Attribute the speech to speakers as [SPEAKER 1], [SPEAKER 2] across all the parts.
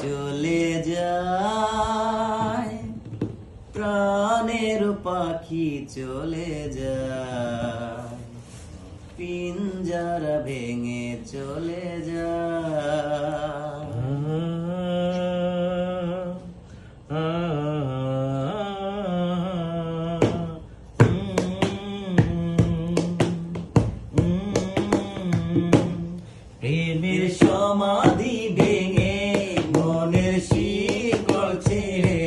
[SPEAKER 1] চলে যায় প্রাণের পাখি চলে যায়, পিঞ্জরা ভেঙে চলে প্রেমের সমাধি ভেঙে মনের শিকল ছেড়ে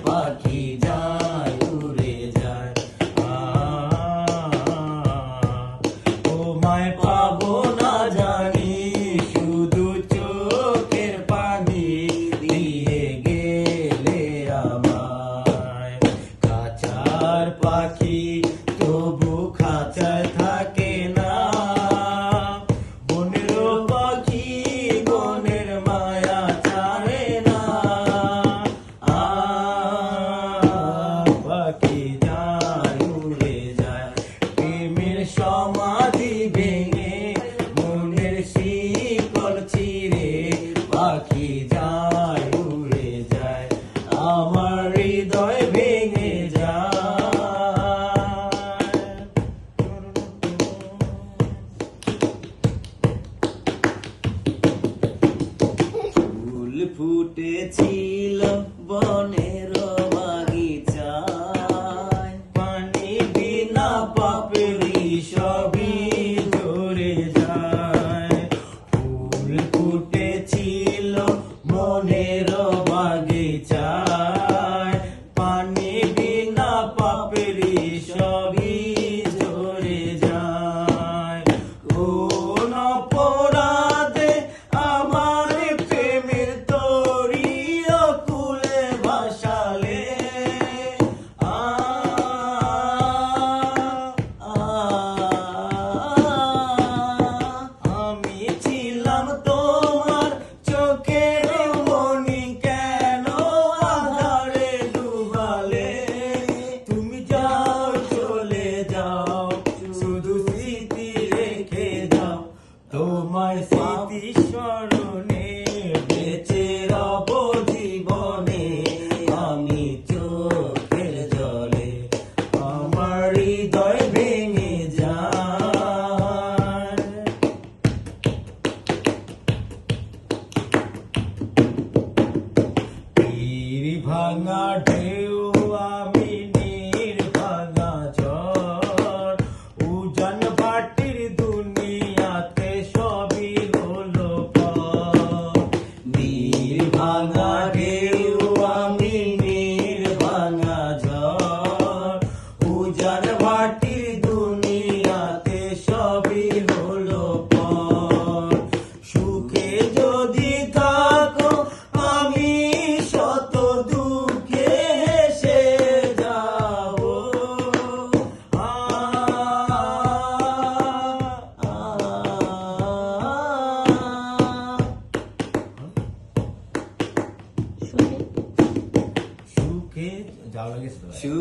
[SPEAKER 1] পাখি যায় উড়ে যায়। তোমায় পাবো না জানি, শুধু চোখের পানি দিয়ে গেলে আমায়। খাঁচার পাখি তবু খাঁচায় থাকে না, সমাধি ভেঙে মনের শিকল ছিঁড়ে পাখি যায় উড়ে যায়, আমার হৃদয় ভেঙে যায়। ফুল ফুটেছিল বনের বাগিচায়, পানি বিনা পাপের সবই ঝরে যায়। ফুল ফুটেছিল মনের বাগিচায়, পানি বিনা পাপের সবই ঝরে যায়। কোন অপরাধে আমার প্রেমের তরি কুলে ভাসালে, আমি ছিলাম তোমার চোখের মনি, কেন আধারে ডুবালে? তুমি যাও চলে যাও, শুধু স্মৃতি রেখে যাও, তোমার স্মৃতি স্মরণে বেঁচে রব জীবনে আমি চোখের জলে, আমার হৃদয় ভেঙে যায়। তীর ভাঙা ঢেউ আমি নীর ভাঙা ঝড়, উজান ভাটির দুনিয়াতে সবই হলো পর। নীর ভাঙা ঢেউ আমি নীর ভাঙা ঝড়, উজান ভাটির দুনিয়াতে সবই হলো পর। সুখে যদি থাকো আমি শত দুঃখে হেসে যাব, সুখে যাওয়া লাগে।